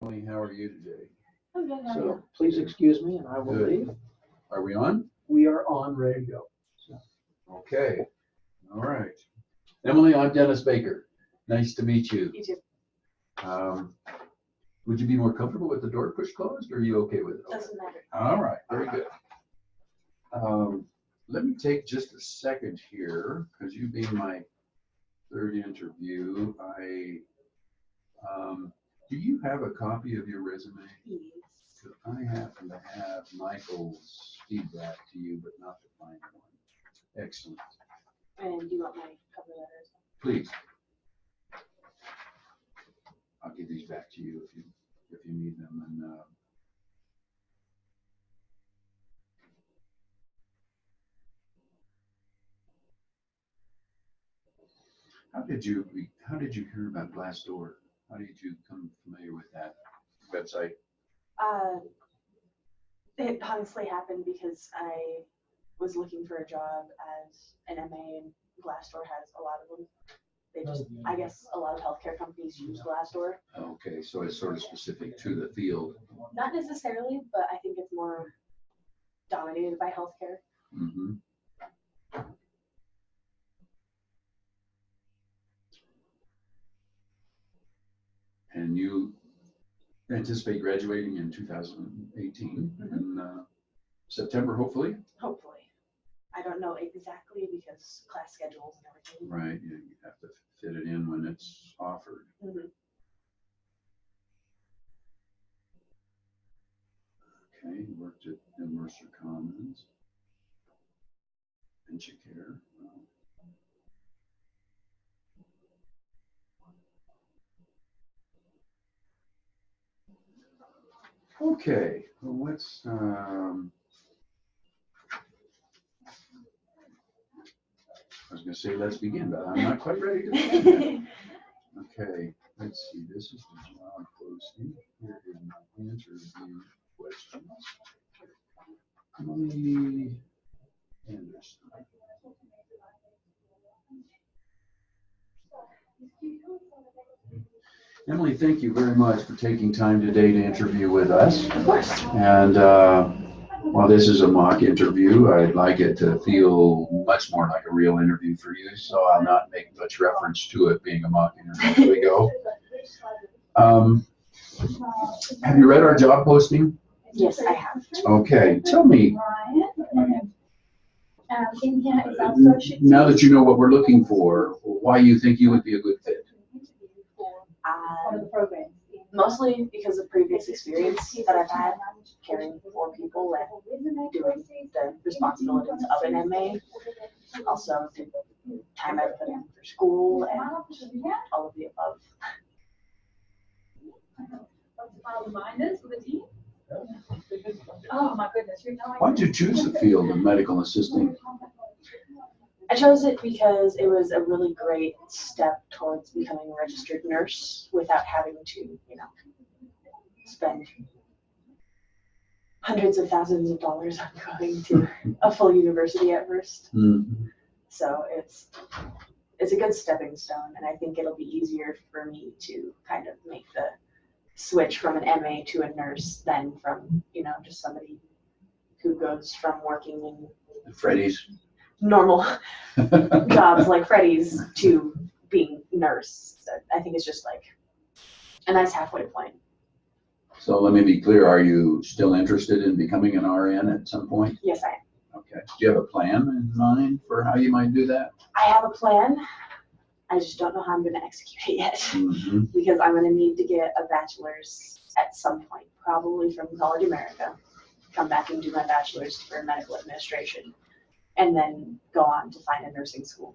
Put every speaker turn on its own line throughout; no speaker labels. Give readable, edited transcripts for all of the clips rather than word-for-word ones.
Emily, how are you today?
I'm good, how are
So
you?
please excuse me and I will
Good.
leave.
Are we on?
We are on, ready to go.
Okay. All right. Emily, I'm Dennis Baker. Nice to meet you.
You too.
Would you be more comfortable with the door pushed closed, or are you okay with it?
Doesn't matter.
All right, very good. Let me take just a second here, because you being my third interview, do you have a copy of your resume?
Yes.
I happen to have Michael's feedback to you, but not the final one. Excellent.
And do you want my cover letters?
Please. I'll give these back to you if you need them. And how did you hear about Glassdoor? How did you come familiar with that website?
It honestly happened because I was looking for a job as an MA, and Glassdoor has a lot of them. They just, I guess a lot of healthcare companies use Glassdoor.
Okay, so it's sort of specific to the field.
Not necessarily, but I think it's more dominated by healthcare.
Mm-hmm. And you anticipate graduating in 2018 in September, hopefully?
Hopefully. I don't know exactly because class schedules and everything.
Right, you have to fit it in when it's offered.
Mhm.
Okay, you worked at Mercer Commons. Care. Okay, well, let's, I was gonna say, let's begin, but I'm not quite ready to begin yet. Okay, let's see, this is the job posting. Here is my interview questions. Emily Anderson. Emily, thank you very much for taking time today to interview with us.
Of course.
And while this is a mock interview, I'd like it to feel much more like a real interview for you, so I'll not make much reference to it being a mock interview. Here we go. Have you read our job posting?
Yes, I have.
Okay, tell me, now that you know what we're looking for, why you think you would be a good fit?
Mostly because of previous experience that I've had caring for people and doing the responsibilities of an MA. Also, the time I've put in for school and all of the above.
Oh my goodness.
Why'd you choose the field of medical assisting?
I chose it because it was a really great step towards becoming a registered nurse without having to, spend hundreds of thousands of dollars on going to a full university at first.
Mm-hmm.
So it's a good stepping stone, and I think it'll be easier for me to kind of make the switch from an MA to a nurse than from, just somebody who goes from working in
Freddy's.
normal jobs like Freddy's to being nurse. So I think it's just like a nice halfway point.
So let me be clear, are you still interested in becoming an RN at some point?
Yes, I am.
Okay. Do you have a plan in mind for how you might do that?
I have a plan. I just don't know how I'm going to execute it yet
Mm-hmm.
because I'm going to need to get a bachelor's at some point, probably from College America, come back and do my bachelor's for medical administration, and then go on to find a nursing school.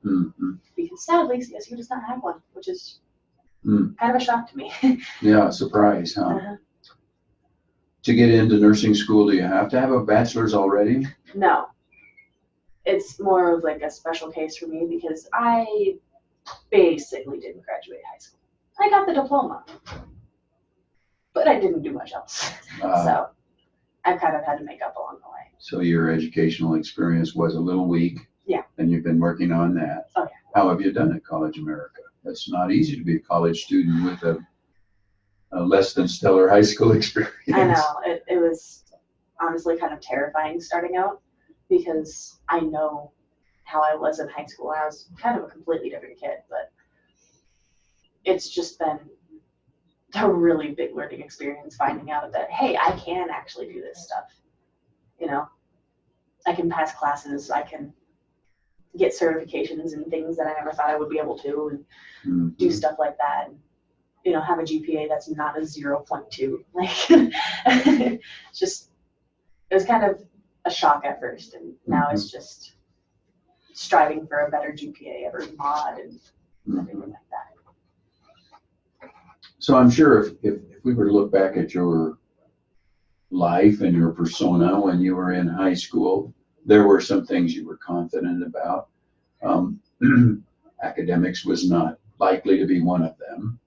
Mm-hmm.
Because sadly, CSU does not have one, which is kind of a shock to me.
Yeah, surprise, huh?
Uh-huh.
To get into nursing school, do you have to have a bachelor's already?
No. It's more of like a special case for me because I basically didn't graduate high school. I got the diploma, but I didn't do much else. So I've kind of had to make up along the way.
So your educational experience was a little weak.
Yeah.
And you've been working on that.
Oh, yeah.
How have you done at College America? It's not easy to be a college student with a a less than stellar high school experience.
I know, it was honestly kind of terrifying starting out because I know how I was in high school. I was kind of a completely different kid, but it's just been a really big learning experience finding out that, hey, I can actually do this stuff. You know, I can pass classes, I can get certifications and things that I never thought I would be able to, and do stuff like that. And, you know, have a GPA that's not a 0.2. Like, it's just, it was kind of a shock at first, and now it's just striving for a better GPA every mod and everything like that.
So I'm sure if we were to look back at your life and your persona when you were in high school, there were some things you were confident about. Academics was not likely to be one of them.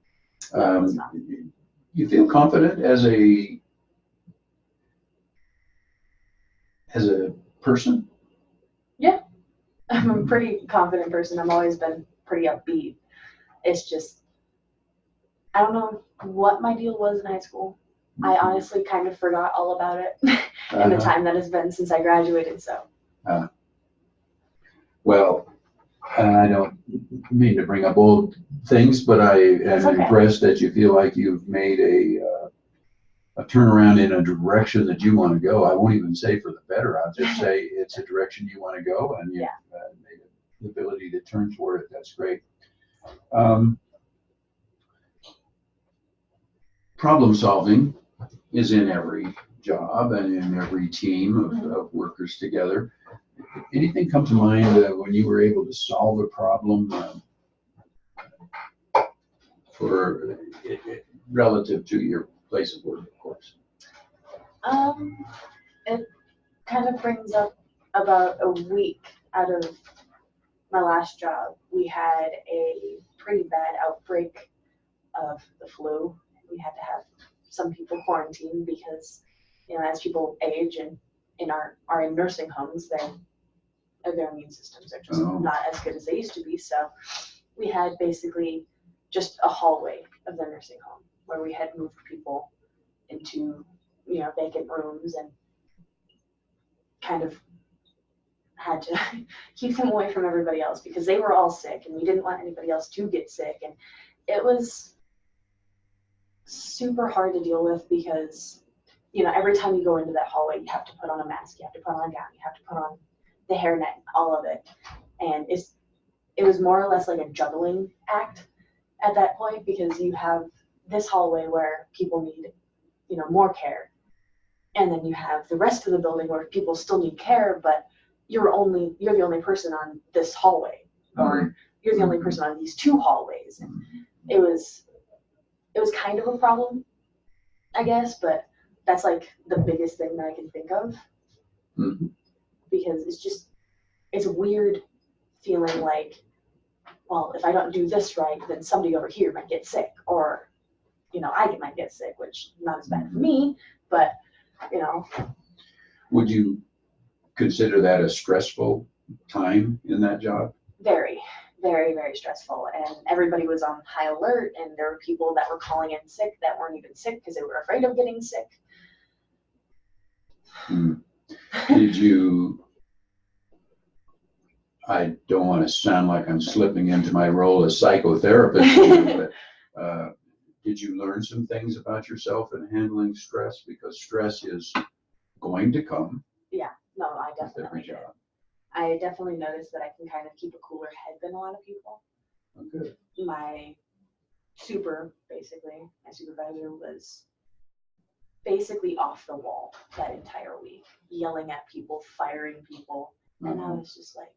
No, it's not.
You feel confident as a person?
Yeah, I'm a pretty confident person. I've always been pretty upbeat. It's just, I don't know what my deal was in high school. I honestly kind of forgot all about it in the time that has been since I graduated, so.
Well, I don't mean to bring up old things, but I am
That's okay.
impressed that you feel like you've made a turnaround in a direction that you want to go. I won't even say for the better. I'll just say it's a direction you want to go, and you've made the ability to turn toward it. That's great. Problem solving is in every job and in every team of workers together. Anything come to mind when you were able to solve a problem for relative to your place of work, of course?
It kind of brings up about a week out of my last job. We had a pretty bad outbreak of the flu. We had to have some people quarantined because, you know, as people age and are in nursing homes, their immune systems are just not as good as they used to be. So we had basically just a hallway of the nursing home where we had moved people into, you know, vacant rooms and kind of had to keep them away from everybody else because they were all sick and we didn't want anybody else to get sick. And it was super hard to deal with because, you know, every time you go into that hallway, you have to put on a mask, you have to put on a gown, you have to put on the hairnet, all of it. And it was more or less like a juggling act at that point because you have this hallway where people need, you know, more care. And then you have the rest of the building where people still need care, but you're the only person on this hallway, or you're the only person on these two hallways. And it was kind of a problem, I guess, but that's like the biggest thing that I can think of. Because it's a weird feeling like, well, if I don't do this right, then somebody over here might get sick, or, you know, I might get sick, which is not as bad for me, but, you know.
Would you consider that a stressful time in that job?
Very, very, very stressful. And everybody was on high alert, and there were people that were calling in sick that weren't even sick because they were afraid of getting sick.
Did you, I don't want to sound like I'm slipping into my role as psychotherapist, but did you learn some things about yourself in handling stress? Because stress is going to come.
Yeah, no, I
with every
definitely did.
job.
I definitely noticed that I can kind of keep a cooler head than a lot of people.
Oh, good.
My supervisor was basically off the wall that entire week, yelling at people, firing people. And I was just like,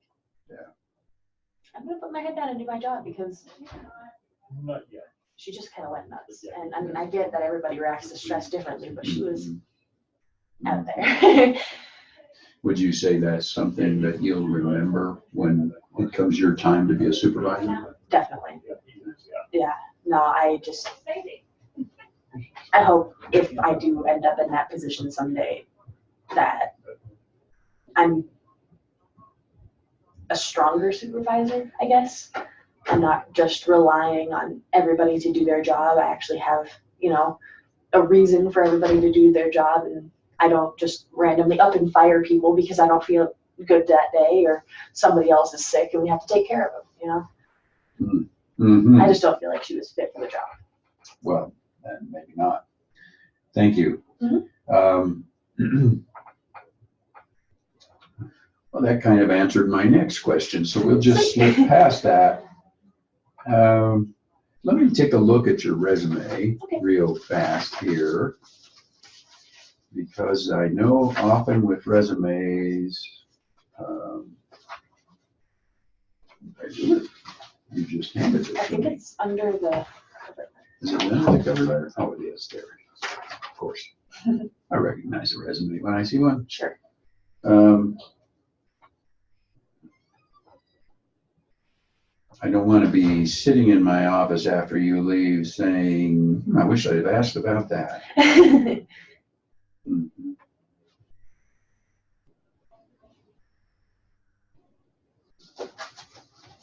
I'm going to put my head down and do my job because
Not yet.
she just kind of went nuts. And I mean, I get that everybody reacts to stress differently, but she was out there.
Would you say that's something that you'll remember when it comes your time to be a supervisor?
Definitely. Yeah. No, I hope if I do end up in that position someday that I'm a stronger supervisor, I guess. I'm not just relying on everybody to do their job. I actually have you know, a reason for everybody to do their job, and I don't just randomly up and fire people because I don't feel good that day or somebody else is sick and we have to take care of them, you know?
Mm-hmm.
I just don't feel like she was fit for the job.
Well, then maybe not. Thank you. Well, that kind of answered my next question, so we'll just slip past that. Let me take a look at your resume real fast here, because I know often with resumes, I do it. You just handed it
I
to
think
me.
it's under the cover.
Is it under the cover letter? Oh, it is. There it is. Of course. I recognize a resume when I see one.
Sure.
I don't want to be sitting in my office after you leave saying, I wish I'd have asked about that. Mhm.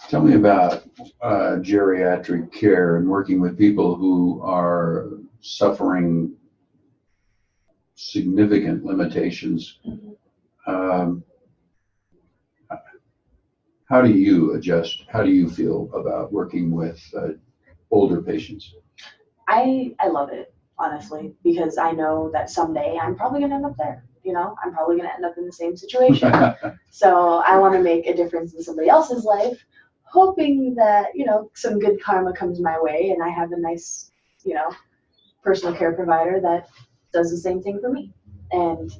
Tell me about geriatric care and working with people who are suffering significant limitations. How do you adjust? How do you feel about working with older patients?
I love it, honestly, because I know that someday I'm probably going to end up there. You know, I'm probably going to end up in the same situation. So I want to make a difference in somebody else's life, hoping that, you know, some good karma comes my way and I have a nice, you know, personal care provider that does the same thing for me. And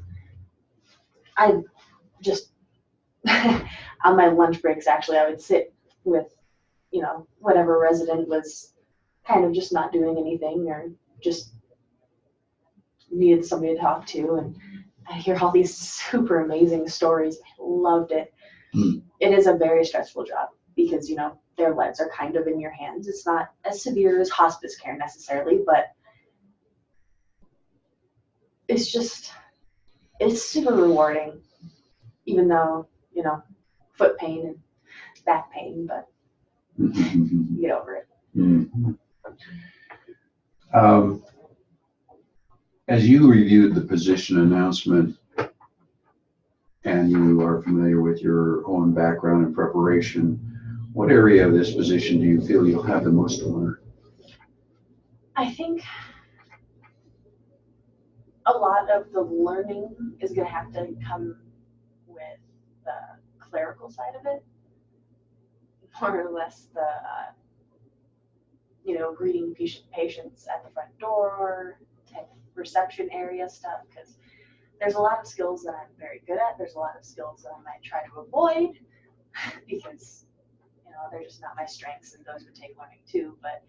I just, on my lunch breaks, actually, I would sit with, you know, whatever resident was kind of just not doing anything or just needed somebody to talk to. And I hear all these super amazing stories. I loved it. It is a very stressful job because, you know, their lives are kind of in your hands. It's not as severe as hospice care necessarily, but it's just, it's super rewarding, even though, you know, foot pain and back pain, but you get over it.
As you reviewed the position announcement and you are familiar with your own background and preparation, what area of this position do you feel you'll have the most to learn?
I think a lot of the learning is going to have to come with the clerical side of it, more or less the, you know, greeting patients at the front door, type reception area stuff, because there's a lot of skills that I'm very good at. There's a lot of skills that I might try to avoid because, you know, they're just not my strengths and those would take learning too. But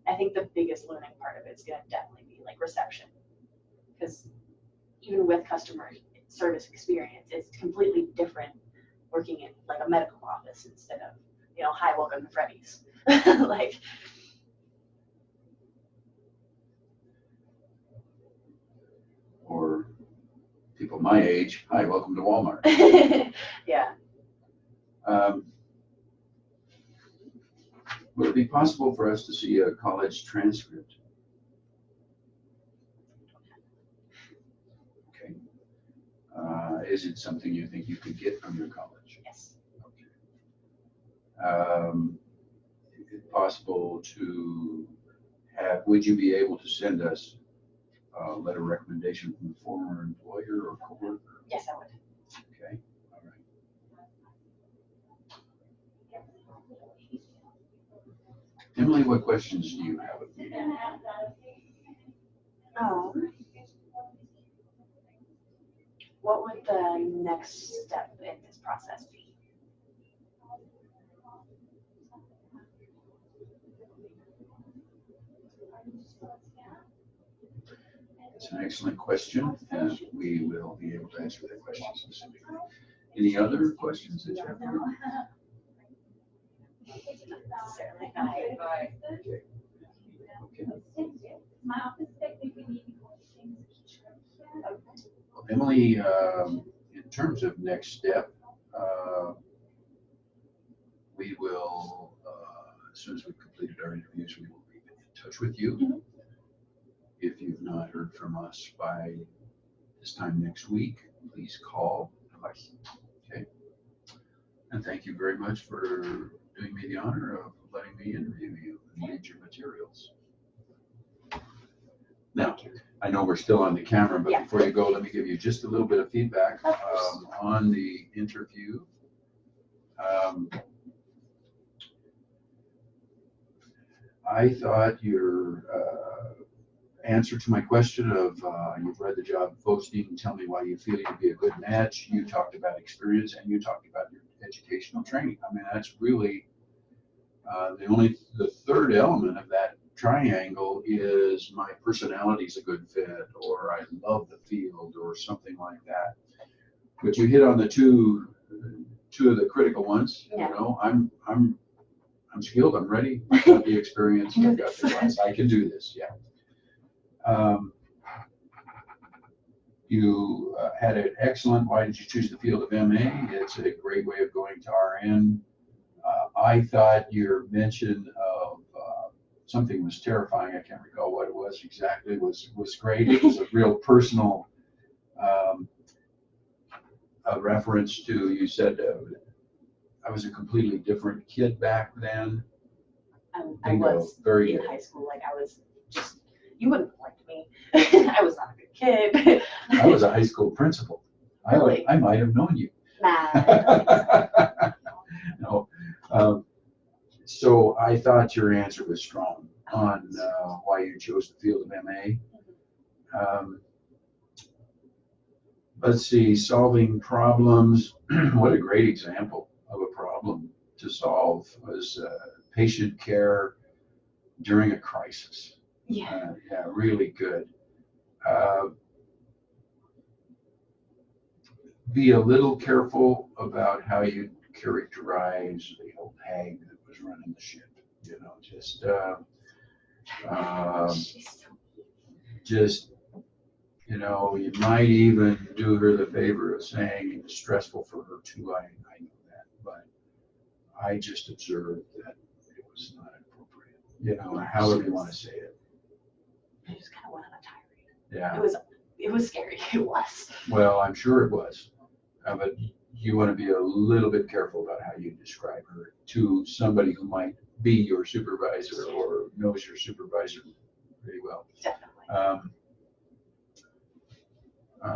I think the biggest learning part of it is going to definitely be like reception, because even with customer service experience, it's completely different working in like a medical office instead of, you know, hi, welcome to Freddy's. Like,
Or people my age, hi, welcome to Walmart.
yeah.
Would it be possible for us to see a college transcript? Okay. Is it something you think you could get from your college?
Yes.
Okay. Is it possible to have, would you be able to send us a letter of recommendation from a former employer or coworker?
Yes, I would.
Okay, all right. Emily, what questions do you have of me?
What would the next step in this process be?
It's an excellent question, and we will be able to answer that question specifically. Any other questions that you have?
Necessarily.
Okay. Well, Emily, in terms of next step, we will, as soon as we've completed our interviews, we will be in touch with you. If you've not heard from us by this time next week, please call. Okay. And thank you very much for doing me the honor of letting me interview you and read your materials. Now, I know we're still on the camera, but
Yeah.
before you go, let me give you just a little bit of feedback on the interview. I thought your answer to my question of you've read the job posting, tell me why you feel you'd be a good match. You talked about experience and you talked about your educational training. I mean, that's really the third element of that triangle is my personality is a good fit, or I love the field, or something like that. But you hit on the two of the critical ones.
Yeah.
You know, I'm skilled. I'm ready. I've got the experience. I've got the guts. I can do this. Yeah. You had an excellent. Why did you choose the field of MA? It's a great way of going to RN. I thought your mention of something was terrifying. I can't recall what it was exactly. Was great. It was a real personal a reference to. You said I was a completely different kid back then.
I was
very
in
good.
high school. Like I was just, you wouldn't have liked me. I was not a good kid.
I was a high school principal.
Really?
I might have known you.
Nah.
No. So I thought your answer was strong on why you chose the field of MA. Let's see, solving problems. What a great example of a problem to solve was patient care during a crisis.
Yeah.
Yeah, really good. Be a little careful about how you characterize the old hag that was running the ship. You know, just you know, you might even do her the favor of saying it was stressful for her too. I know that, but I just observed that it was not appropriate. You know, however you want to say it.
I just kind of went on a tirade.
Yeah.
It was scary. It was.
Well, I'm sure it was, but you want to be a little bit careful about how you describe her to somebody who might be your supervisor or knows your supervisor pretty well.
Definitely.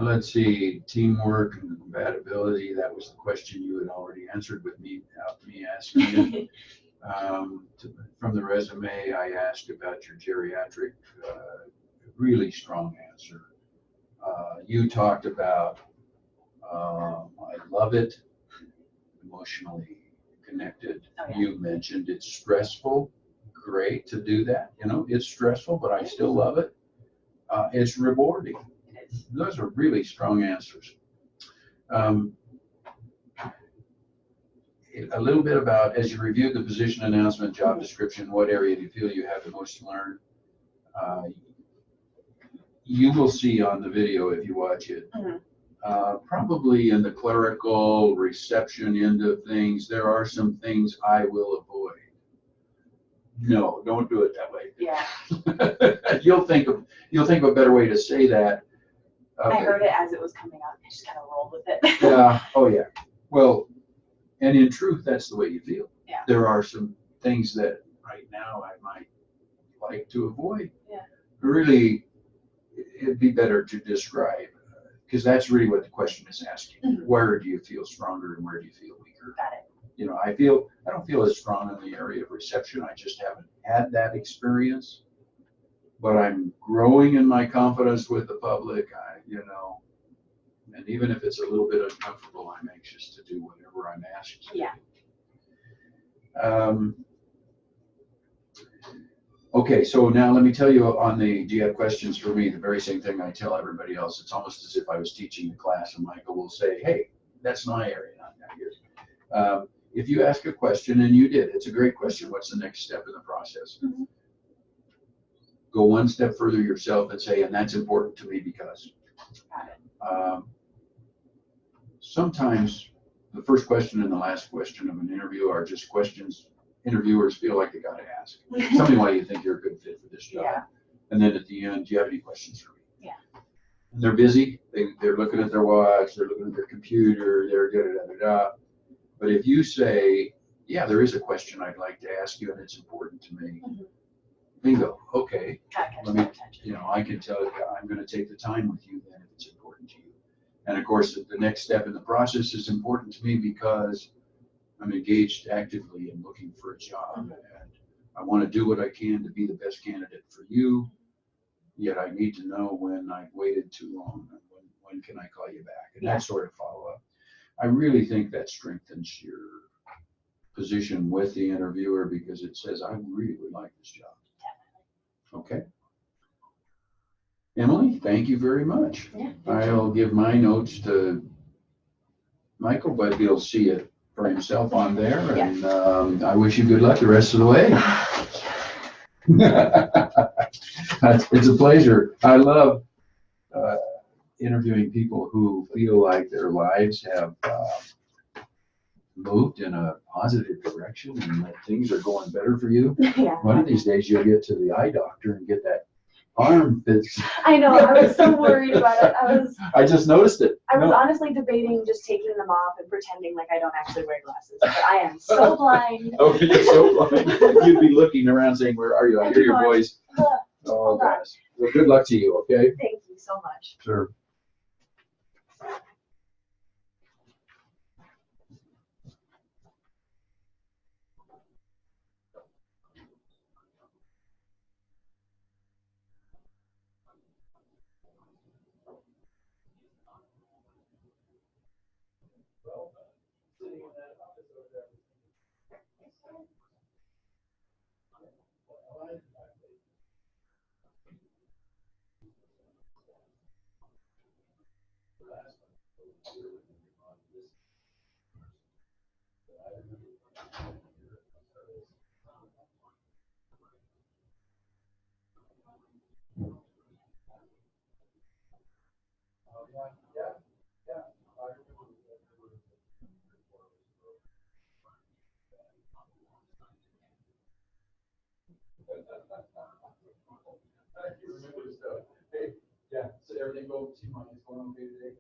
Let's see, teamwork and compatibility. That was the question you had already answered with me without me asking it. From the resume, I asked about your geriatric, really strong answer. You talked about, I love it, emotionally connected.
Oh, yeah.
You mentioned it's stressful. Great to do that. You know, it's stressful, but I still love it. It's rewarding.
It is.
Those are really strong answers. A little bit about, as you reviewed the position announcement, job description, what area do you feel you have the most to learn? You will see on the video if you watch it, probably in the clerical reception end of things, there are some things I will avoid. No, don't do it that way.
Yeah.
You'll think of a better way to say that.
I heard it as it was coming out. I just kind of rolled with it.
Yeah. Oh, yeah. Well, and in truth, that's the way you feel.
Yeah.
There are some things that right now I might like to avoid.
Yeah.
Really, it'd be better to describe, because that's really what the question is asking.
Mhm.
Where do you feel stronger and where do you feel weaker?
Got it.
You know, I don't feel as strong in the area of reception. I just haven't had that experience. But I'm growing in my confidence with the public. And even if it's a little bit uncomfortable, I'm anxious to do whatever I'm asked to.
Yeah.
Okay, so now let me tell you do you have questions for me? The very same thing I tell everybody else. It's almost as if I was teaching a class and Michael will say, hey, that's my area, not yours. If you ask a question, and you did, it's a great question. What's the next step in the process?
Mm-hmm.
Go one step further yourself and say, and that's important to me because.
Got it.
Sometimes the first question and the last question of an interview are just questions interviewers feel like they got to ask. Tell me why you think you're a good fit for this job.
Yeah.
And then at the end, do you have any questions for me?
Yeah.
And they're busy, they're looking at their watch, they're looking at their computer, they're da-da-da-da-da. But if you say, yeah, there is a question I'd like to ask you and it's important to me.
Mhm.
Bingo, okay.
That catches
Let
my
me,
attention.
I can tell you, I'm gonna take the time with you then if it's important to you. And of course, the next step in the process is important to me because I'm engaged actively in looking for a job. And I wanna do what I can to be the best candidate for you. Yet I need to know when I've waited too long and when can I call you back? And that sort of follow-up. I really think that strengthens your position with the interviewer because it says, I really would like this job. Okay. Emily, thank you very much.
Yeah.
I'll give my notes to Michael, but he'll see it for himself on there. And I wish you good luck the rest of the way. It's a pleasure. I love interviewing people who feel like their lives have moved in a positive direction and that things are going better for you.
Yeah.
One of these days you'll get to the eye doctor and get that arm fixed.
I know, I was so worried about it.
I just noticed it.
I was honestly debating just taking them off and pretending like I don't actually wear glasses, but I am so blind.
Oh, you're so blind. You'd be looking around saying, where are you? I hear your voice. Oh, gosh. Well, good luck to you, okay?
Thank you so much.
Sure. Hey, yeah, so everything going okay today?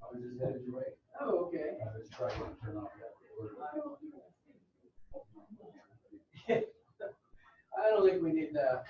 I was just headed your way. Oh, okay. I was trying to turn off that. I don't think we need that.